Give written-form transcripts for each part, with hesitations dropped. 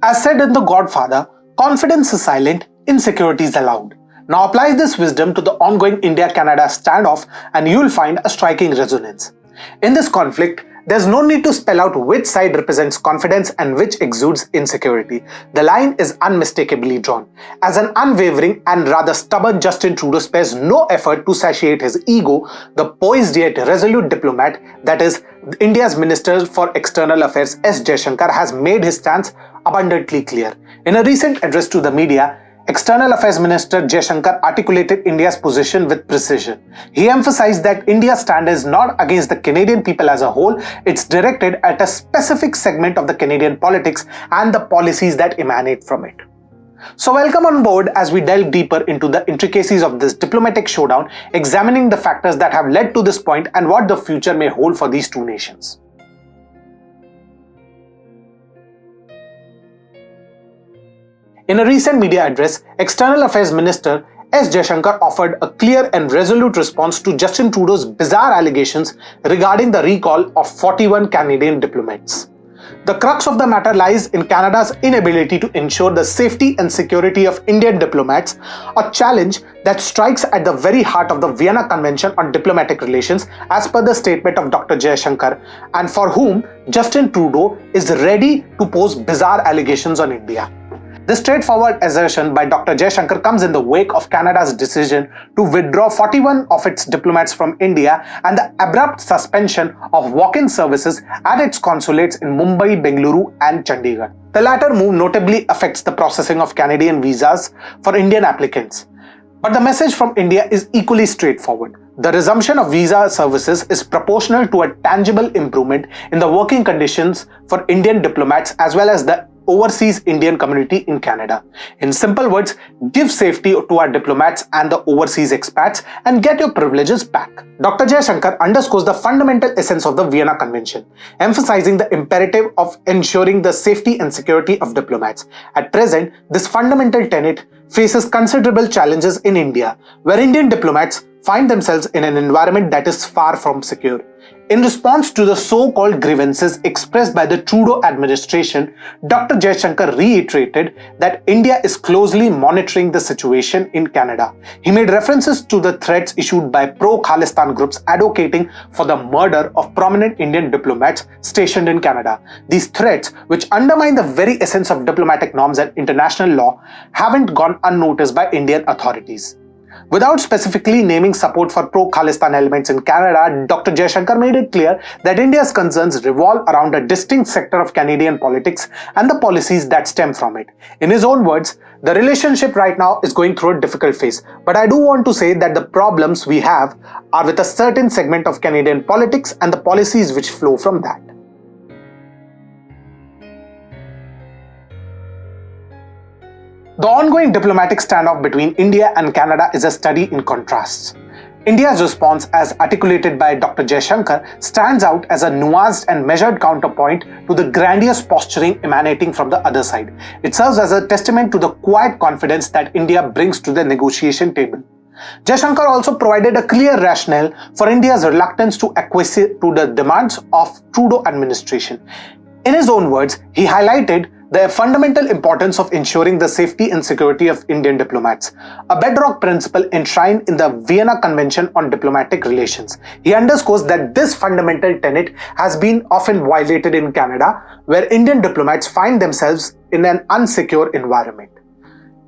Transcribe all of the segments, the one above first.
As said in The Godfather, confidence is silent, insecurity is allowed. Now apply this wisdom to the ongoing India-Canada standoff and you will find a striking resonance. In this conflict, there's no need to spell out which side represents confidence and which exudes insecurity. The line is unmistakably drawn. As an unwavering and rather stubborn Justin Trudeau spares no effort to satiate his ego, the poised yet resolute diplomat, that is, India's Minister for External Affairs S. Jaishankar, has made his stance abundantly clear. In a recent address to the media, External Affairs Minister Jaishankar articulated India's position with precision. He emphasized that India's stand is not against the Canadian people as a whole, it's directed at a specific segment of the Canadian politics and the policies that emanate from it. So welcome on board as we delve deeper into the intricacies of this diplomatic showdown, examining the factors that have led to this point and what the future may hold for these two nations. In a recent media address, External Affairs Minister S. Jaishankar offered a clear and resolute response to Justin Trudeau's bizarre allegations regarding the recall of 41 Canadian diplomats. The crux of the matter lies in Canada's inability to ensure the safety and security of Indian diplomats, a challenge that strikes at the very heart of the Vienna Convention on Diplomatic Relations, as per the statement of Dr. Jaishankar, and for whom Justin Trudeau is ready to pose bizarre allegations on India. This straightforward assertion by Dr. Jaishankar comes in the wake of Canada's decision to withdraw 41 of its diplomats from India and the abrupt suspension of walk-in services at its consulates in Mumbai, Bengaluru and Chandigarh. The latter move notably affects the processing of Canadian visas for Indian applicants. But the message from India is equally straightforward. The resumption of visa services is proportional to a tangible improvement in the working conditions for Indian diplomats as well as the overseas Indian community in Canada. In simple words, give safety to our diplomats and the overseas expats and get your privileges back. Dr. Jaishankar underscores the fundamental essence of the Vienna Convention, emphasizing the imperative of ensuring the safety and security of diplomats. At present, this fundamental tenet faces considerable challenges in India, where Indian diplomats find themselves in an environment that is far from secure. In response to the so-called grievances expressed by the Trudeau administration, Dr. Jaishankar reiterated that India is closely monitoring the situation in Canada. He made references to the threats issued by pro-Khalistan groups advocating for the murder of prominent Indian diplomats stationed in Canada. These threats, which undermine the very essence of diplomatic norms and international law, haven't gone unnoticed by Indian authorities. Without specifically naming support for pro-Khalistan elements in Canada, Dr. Jaishankar made it clear that India's concerns revolve around a distinct sector of Canadian politics and the policies that stem from it. In his own words, the relationship right now is going through a difficult phase, but I do want to say that the problems we have are with a certain segment of Canadian politics and the policies which flow from that. The ongoing diplomatic standoff between India and Canada is a study in contrasts. India's response, as articulated by Dr. Jaishankar, stands out as a nuanced and measured counterpoint to the grandiose posturing emanating from the other side. It serves as a testament to the quiet confidence that India brings to the negotiation table. Jaishankar also provided a clear rationale for India's reluctance to acquiesce to the demands of Trudeau administration. In his own words, he highlighted the fundamental importance of ensuring the safety and security of Indian diplomats, a bedrock principle enshrined in the Vienna Convention on Diplomatic Relations. He underscores that this fundamental tenet has been often violated in Canada, where Indian diplomats find themselves in an unsecure environment.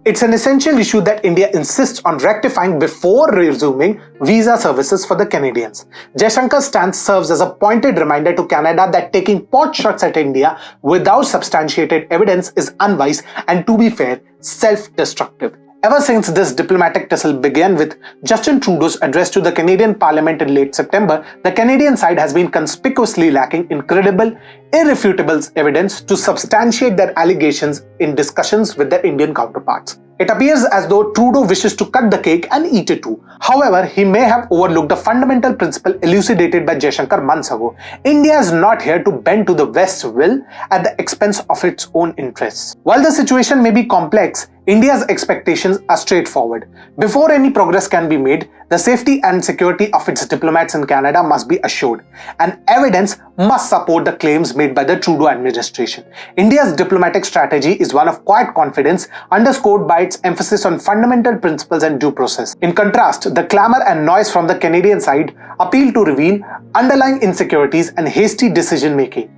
It's an essential issue that India insists on rectifying before resuming visa services for the Canadians. Jaishankar's stance serves as a pointed reminder to Canada that taking pot shots at India without substantiated evidence is unwise and, to be fair, self-destructive. Ever since this diplomatic tussle began with Justin Trudeau's address to the Canadian Parliament in late September, the Canadian side has been conspicuously lacking in credible, irrefutable evidence to substantiate their allegations in discussions with their Indian counterparts. It appears as though Trudeau wishes to cut the cake and eat it too. However, he may have overlooked a fundamental principle elucidated by Jaishankar months ago. India is not here to bend to the West's will at the expense of its own interests. While the situation may be complex, India's expectations are straightforward. Before any progress can be made, the safety and security of its diplomats in Canada must be assured, and evidence must support the claims made by the Trudeau administration. India's diplomatic strategy is one of quiet confidence, underscored by its emphasis on fundamental principles and due process. In contrast, the clamor and noise from the Canadian side appeal to reveal underlying insecurities and hasty decision-making.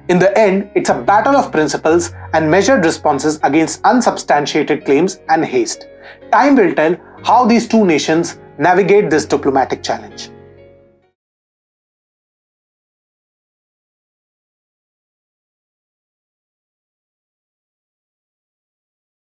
In the end, it's a battle of principles and measured responses against unsubstantiated claims and haste. Time will tell how these two nations navigate this diplomatic challenge.